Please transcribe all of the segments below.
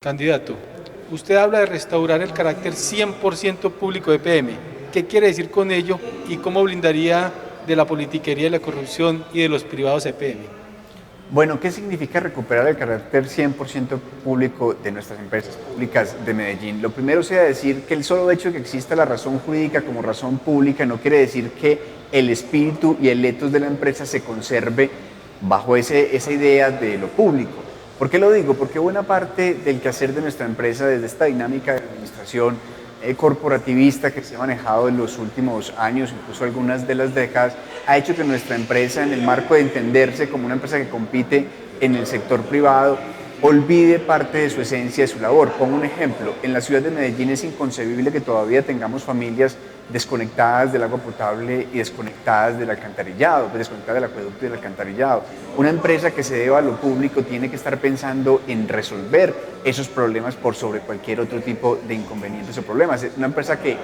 Candidato, usted habla de restaurar el carácter 100% público de EPM. ¿Qué quiere decir con ello y cómo blindaría de la politiquería y la corrupción y de los privados EPM? Bueno, ¿qué significa recuperar el carácter 100% público de nuestras empresas públicas de Medellín? Lo primero sea decir que el solo hecho de que exista la razón jurídica como razón pública no quiere decir que el espíritu y el ethos de la empresa se conserve bajo esa idea de lo público. ¿Por qué lo digo? Porque buena parte del quehacer de nuestra empresa desde esta dinámica de administración corporativista que se ha manejado en los últimos años, incluso algunas de las décadas, ha hecho que nuestra empresa, en el marco de entenderse como una empresa que compite en el sector privado, olvide parte de su esencia, de su labor. Pongo un ejemplo, en la ciudad de Medellín es inconcebible que todavía tengamos familias desconectadas del agua potable y desconectadas del alcantarillado, desconectadas del acueducto y del alcantarillado. Una empresa que se deba a lo público tiene que estar pensando en resolver esos problemas por sobre cualquier otro tipo de inconvenientes o problemas. Una empresa que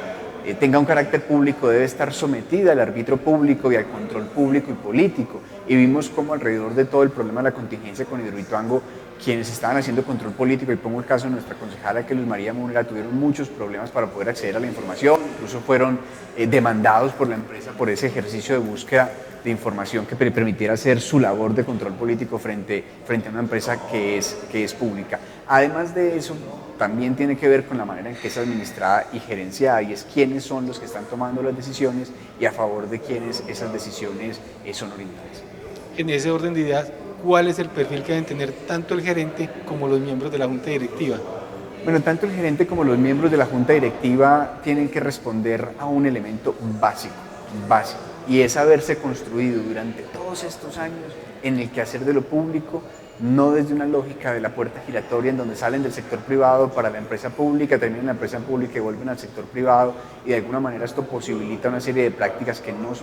tenga un carácter público debe estar sometida al arbitrio público y al control público y político. Y vimos cómo alrededor de todo el problema de la contingencia con Hidroituango, quienes estaban haciendo control político, y pongo el caso de nuestra concejala que Luz María Múnera, tuvieron muchos problemas para poder acceder a la información, incluso fueron demandados por la empresa por ese ejercicio de búsqueda de información que permitiera hacer su labor de control político frente a una empresa que es pública. Además de eso, también tiene que ver con la manera en que es administrada y gerenciada, y es quiénes son los que están tomando las decisiones y a favor de quiénes esas decisiones son orientadas. En ese orden de ideas, ¿cuál es el perfil que deben tener tanto el gerente como los miembros de la junta directiva? Bueno, tanto el gerente como los miembros de la junta directiva tienen que responder a un elemento básico, y es haberse construido durante todos estos años en el quehacer de lo público, no desde una lógica de la puerta giratoria en donde salen del sector privado para la empresa pública, terminan en la empresa pública y vuelven al sector privado, y de alguna manera esto posibilita una serie de prácticas que no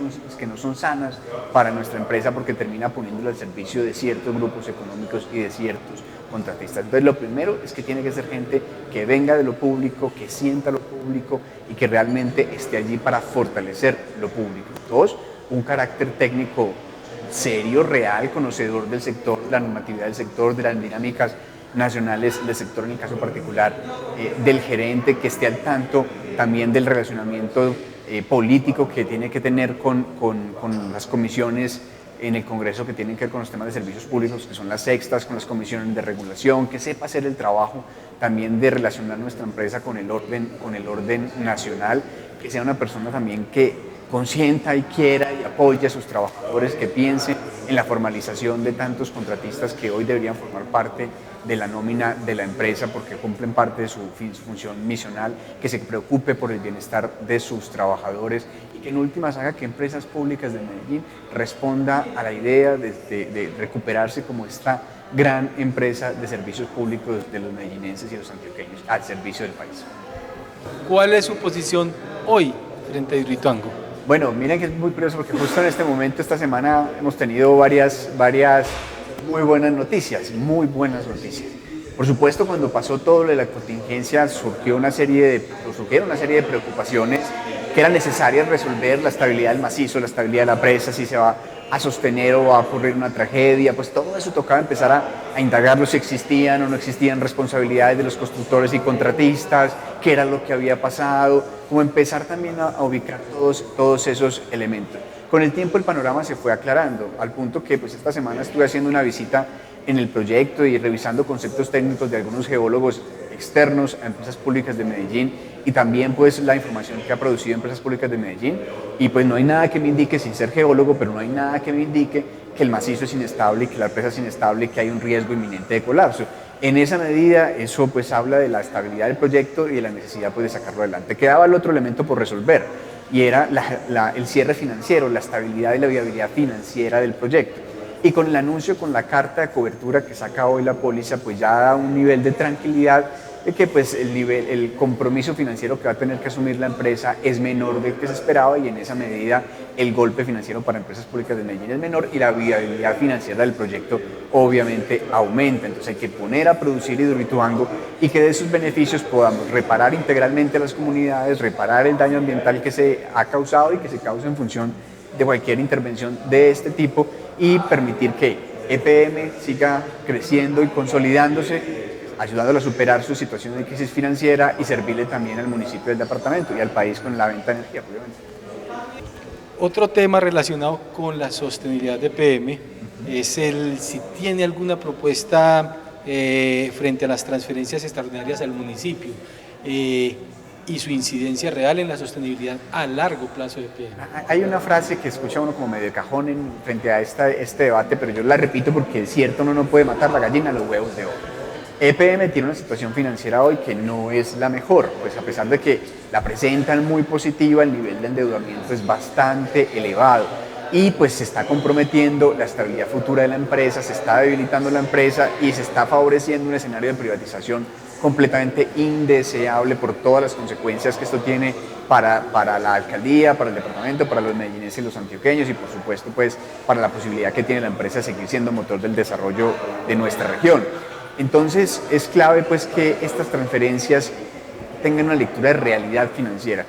son sanas para nuestra empresa, porque termina poniéndolo al servicio de ciertos grupos económicos y de ciertos contratistas. Entonces, lo primero es que tiene que ser gente que venga de lo público, que sienta lo público y que realmente esté allí para fortalecer lo público. Dos, un carácter técnico serio, real, conocedor del sector, de la normatividad del sector, de las dinámicas nacionales del sector en el caso particular, del gerente, que esté al tanto también del relacionamiento político que tiene que tener con las comisiones en el Congreso que tienen que ver con los temas de servicios públicos, que son las sextas, con las comisiones de regulación, que sepa hacer el trabajo también de relacionar nuestra empresa con el orden nacional, que sea una persona también que consienta y quiera y apoye a sus trabajadores, que piense en la formalización de tantos contratistas que hoy deberían formar parte de la nómina de la empresa porque cumplen parte de su función misional, que se preocupe por el bienestar de sus trabajadores y que en últimas haga que Empresas Públicas de Medellín responda a la idea de recuperarse como esta gran empresa de servicios públicos de los medellinenses y los antioqueños al servicio del país. ¿Cuál es su posición hoy frente a Hidroituango? Bueno, miren que es muy curioso porque justo en este momento, esta semana, hemos tenido varias muy buenas noticias. Por supuesto, cuando pasó todo lo de la contingencia, surgieron una serie de preocupaciones que eran necesarias resolver: la estabilidad del macizo, la estabilidad de la presa, si se va a sostener o va a ocurrir una tragedia. Pues todo eso tocaba empezar a indagarlo, si existían o no existían responsabilidades de los constructores y contratistas, qué era lo que había pasado, como empezar también a ubicar todos esos elementos. Con el tiempo el panorama se fue aclarando, al punto que pues esta semana estuve haciendo una visita en el proyecto y revisando conceptos técnicos de algunos geólogos externos a Empresas Públicas de Medellín, y también pues la información que ha producido Empresas Públicas de Medellín, y pues no hay nada que me indique, sin ser geólogo, pero no hay nada que me indique que el macizo es inestable, que la presa es inestable, que hay un riesgo inminente de colapso. En esa medida, eso pues habla de la estabilidad del proyecto y de la necesidad pues de sacarlo adelante. Quedaba el otro elemento por resolver, y era el cierre financiero, la estabilidad y la viabilidad financiera del proyecto. Y con el anuncio, con la carta de cobertura que saca hoy la póliza, pues ya da un nivel de tranquilidad de que pues el compromiso financiero que va a tener que asumir la empresa es menor del que se esperaba, y en esa medida el golpe financiero para Empresas Públicas de Medellín es menor y la viabilidad financiera del proyecto obviamente aumenta. Entonces hay que poner a producir Hidroituango y que de esos beneficios podamos reparar integralmente a las comunidades, reparar el daño ambiental que se ha causado y que se causa en función de cualquier intervención de este tipo, y permitir que EPM siga creciendo y consolidándose ayudándolo a superar su situación de crisis financiera y servirle también al municipio del departamento y al país con la venta de energía, obviamente. Otro tema relacionado con la sostenibilidad de PM es si tiene alguna propuesta frente a las transferencias extraordinarias al municipio y su incidencia real en la sostenibilidad a largo plazo de PM. Hay una frase que escucha uno como medio de cajón frente a este debate, pero yo la repito porque es cierto, uno no puede matar la gallina a los huevos de oro. EPM tiene una situación financiera hoy que no es la mejor, pues a pesar de que la presentan muy positiva, el nivel de endeudamiento es bastante elevado y pues se está comprometiendo la estabilidad futura de la empresa, se está debilitando la empresa y se está favoreciendo un escenario de privatización completamente indeseable por todas las consecuencias que esto tiene para la alcaldía, para el departamento, para los medellinenses y los antioqueños y por supuesto pues para la posibilidad que tiene la empresa de seguir siendo motor del desarrollo de nuestra región. Entonces es clave pues que estas transferencias tengan una lectura de realidad financiera.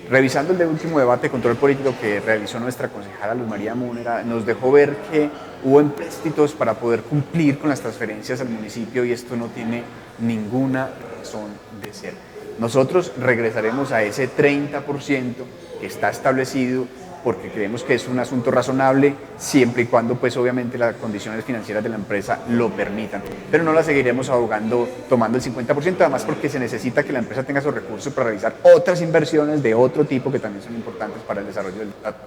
Revisando el último debate de control político que realizó nuestra concejala Luz María Múnera, nos dejó ver que hubo empréstitos para poder cumplir con las transferencias al municipio y esto no tiene ninguna razón de ser. Nosotros regresaremos a ese 30% que está establecido porque creemos que es un asunto razonable siempre y cuando pues obviamente las condiciones financieras de la empresa lo permitan, pero no la seguiremos ahogando tomando el 50%, además porque se necesita que la empresa tenga esos recursos para realizar otras inversiones de otro tipo que también son importantes para el desarrollo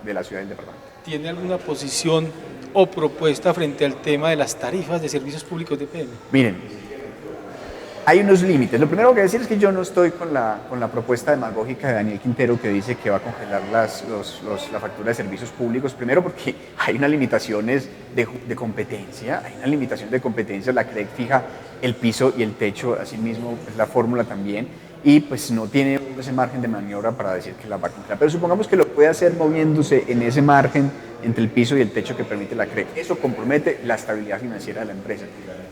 de la ciudad y del departamento. ¿Tiene alguna posición o propuesta frente al tema de las tarifas de servicios públicos de PM? Miren, hay unos límites. Lo primero que decir es que yo no estoy con la propuesta demagógica de Daniel Quintero que dice que va a congelar la factura de servicios públicos. Primero porque hay unas limitaciones de competencia, la CREC fija el piso y el techo, asimismo pues la fórmula también, y pues no tiene ese margen de maniobra para decir que la va a congelar. Pero supongamos que lo puede hacer moviéndose en ese margen entre el piso y el techo que permite la CREC. Eso compromete la estabilidad financiera de la empresa.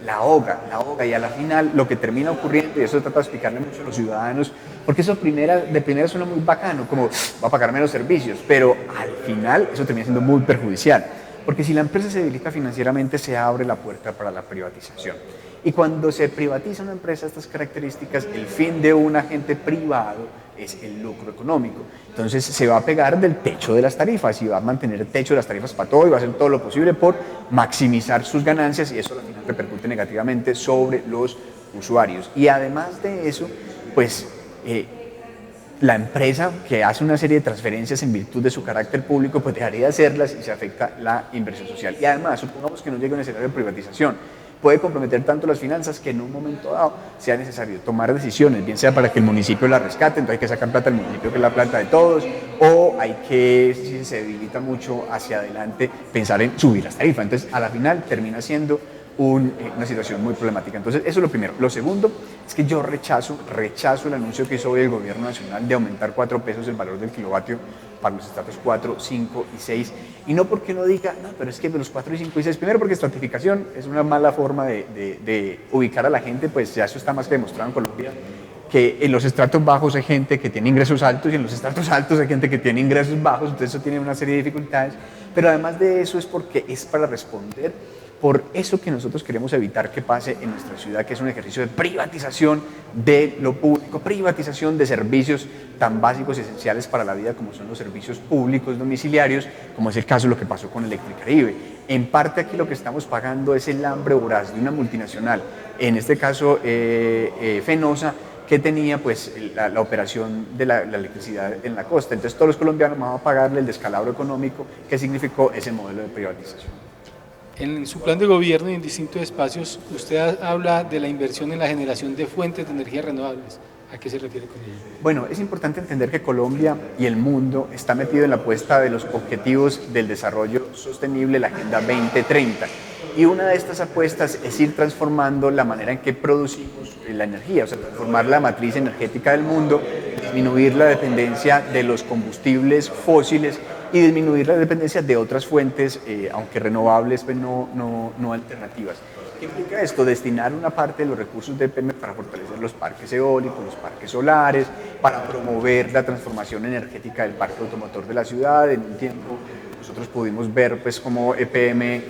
La ahoga y a la final lo que termina ocurriendo, y eso trata de explicarle mucho a los ciudadanos, porque eso de primera suena muy bacano, como va a pagar menos servicios, pero al final eso termina siendo muy perjudicial, porque si la empresa se debilita financieramente se abre la puerta para la privatización. Y cuando se privatiza una empresa de estas características, el fin de un agente privado es el lucro económico. Entonces se va a pegar del techo de las tarifas y va a mantener el techo de las tarifas para todo y va a hacer todo lo posible por maximizar sus ganancias y eso al final repercute negativamente sobre los usuarios. Y además de eso, pues la empresa que hace una serie de transferencias en virtud de su carácter público, pues dejaría de hacerlas y se afecta la inversión social. Y además, supongamos que no llegue un escenario de privatización, puede comprometer tanto las finanzas que en un momento dado sea necesario tomar decisiones, bien sea para que el municipio la rescate, entonces hay que sacar plata del municipio que es la plata de todos, o hay que, si se debilita mucho hacia adelante, pensar en subir las tarifas. Entonces a la final termina siendo una situación muy problemática. Entonces eso es lo primero. Lo segundo es que yo rechazo el anuncio que hizo hoy el gobierno nacional de aumentar 4 pesos el valor del kilovatio para los estratos 4, 5 y 6, y no porque no diga, no, pero es que de los 4 y 5 y 6, primero porque estratificación es una mala forma de ubicar a la gente, pues ya eso está más que demostrado en Colombia, que en los estratos bajos hay gente que tiene ingresos altos y en los estratos altos hay gente que tiene ingresos bajos, entonces eso tiene una serie de dificultades, pero además de eso es porque es para responder por eso que nosotros queremos evitar que pase en nuestra ciudad, que es un ejercicio de privatización de lo público, privatización de servicios tan básicos y esenciales para la vida como son los servicios públicos domiciliarios, como es el caso de lo que pasó con Electricaribe. En parte aquí lo que estamos pagando es el hambre voraz de una multinacional, en este caso Fenosa, que tenía pues la operación de la electricidad en la costa. Entonces todos los colombianos vamos a pagarle el descalabro económico que significó ese modelo de privatización. En su plan de gobierno y en distintos espacios, usted habla de la inversión en la generación de fuentes de energía renovables. ¿A qué se refiere con ello? Bueno, es importante entender que Colombia y el mundo está metido en la apuesta de los objetivos del desarrollo sostenible, la Agenda 2030. Y una de estas apuestas es ir transformando la manera en que producimos la energía, o sea, transformar la matriz energética del mundo, disminuir la dependencia de los combustibles fósiles y disminuir la dependencia de otras fuentes, aunque renovables, pues no alternativas. ¿Qué implica esto? Destinar una parte de los recursos de EPM para fortalecer los parques eólicos, los parques solares, para promover la transformación energética del parque automotor de la ciudad. En un tiempo nosotros pudimos ver pues cómo EPM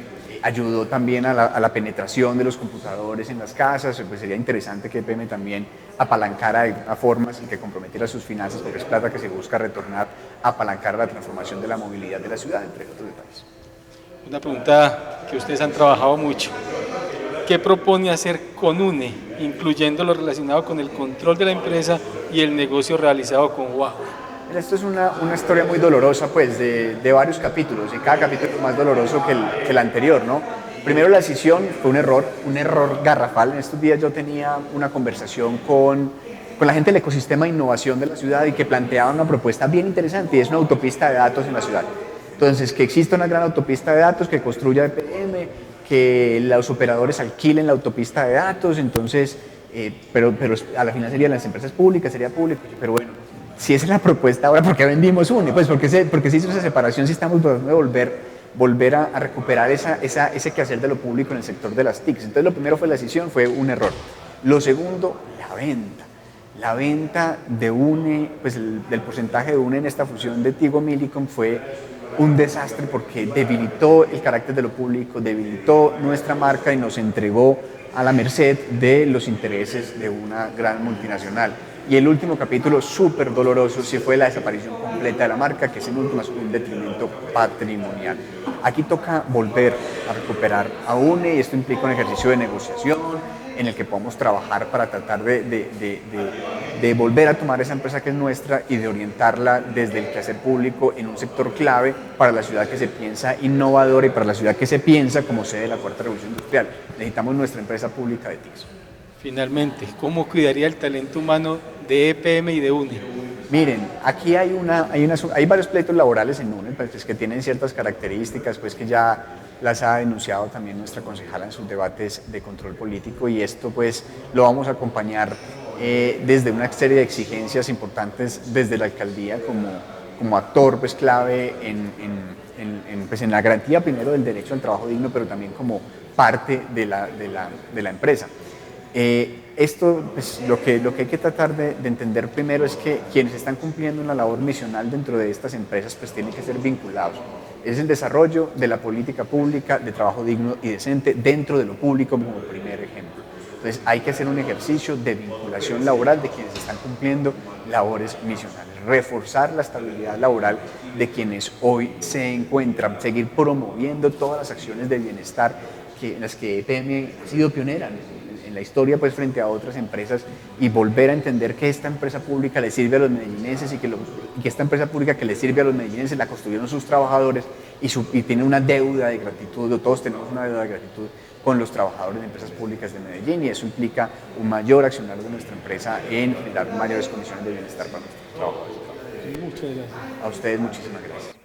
ayudó también a la penetración de los computadores en las casas. Pues sería interesante que EPM también apalancara a formas y que comprometiera sus finanzas, porque es plata que se busca retornar a apalancar la transformación de la movilidad de la ciudad, entre otros detalles. Una pregunta que ustedes han trabajado mucho. ¿Qué propone hacer con UNE, incluyendo lo relacionado con el control de la empresa y el negocio realizado con Huawei? Esto es una historia muy dolorosa, pues, de varios capítulos, y cada capítulo es más doloroso que el anterior, ¿no? Primero, la decisión fue un error garrafal. En estos días yo tenía una conversación con la gente del ecosistema de innovación de la ciudad y que planteaba una propuesta bien interesante, y es una autopista de datos en la ciudad. Entonces, que exista una gran autopista de datos que construya EPM, que los operadores alquilen la autopista de datos, entonces, pero a la final serían las empresas públicas, sería público, pero bueno, si esa es la propuesta ahora, ¿por qué vendimos UNE? Pues porque se hizo esa separación, si estamos tratando de volver a recuperar ese quehacer de lo público en el sector de las TICs. Entonces, lo primero fue la decisión, fue un error. Lo segundo, la venta. La venta de UNE, pues del porcentaje de UNE en esta fusión de Tigo Millicom fue un desastre porque debilitó el carácter de lo público, debilitó nuestra marca y nos entregó a la merced de los intereses de una gran multinacional. Y el último capítulo, súper doloroso, sí fue la desaparición completa de la marca, que es en últimas un detrimento patrimonial. Aquí toca volver a recuperar a UNE y esto implica un ejercicio de negociación en el que podamos trabajar para tratar de volver a tomar esa empresa que es nuestra y de orientarla desde el quehacer público en un sector clave para la ciudad que se piensa innovadora y para la ciudad que se piensa como sede de la cuarta revolución industrial. Necesitamos nuestra empresa pública de TICs. Finalmente, ¿cómo cuidaría el talento humano de EPM y de UNE? Miren, aquí hay varios pleitos laborales en UNE, pues, que tienen ciertas características, pues que ya las ha denunciado también nuestra concejala en sus debates de control político, y esto pues lo vamos a acompañar desde una serie de exigencias importantes desde la alcaldía como actor pues clave en la garantía primero del derecho al trabajo digno, pero también como parte de la empresa. Esto, pues, lo que hay que tratar de entender primero es que quienes están cumpliendo una labor misional dentro de estas empresas pues tienen que ser vinculados. Es el desarrollo de la política pública de trabajo digno y decente dentro de lo público como primer ejemplo. Entonces hay que hacer un ejercicio de vinculación laboral de quienes están cumpliendo labores misionales, reforzar la estabilidad laboral de quienes hoy se encuentran, seguir promoviendo todas las acciones de bienestar en las que EPM ha sido pionera en la historia pues frente a otras empresas, y volver a entender que esta empresa pública le sirve a los medellinenses y que esta empresa pública que le sirve a los medellinenses la construyeron sus trabajadores y tiene una deuda de gratitud, todos tenemos una deuda de gratitud con los trabajadores de empresas públicas de Medellín, y eso implica un mayor accionar de nuestra empresa en generar mayores condiciones de bienestar para nuestros trabajadores. Muchas gracias. A ustedes muchísimas gracias.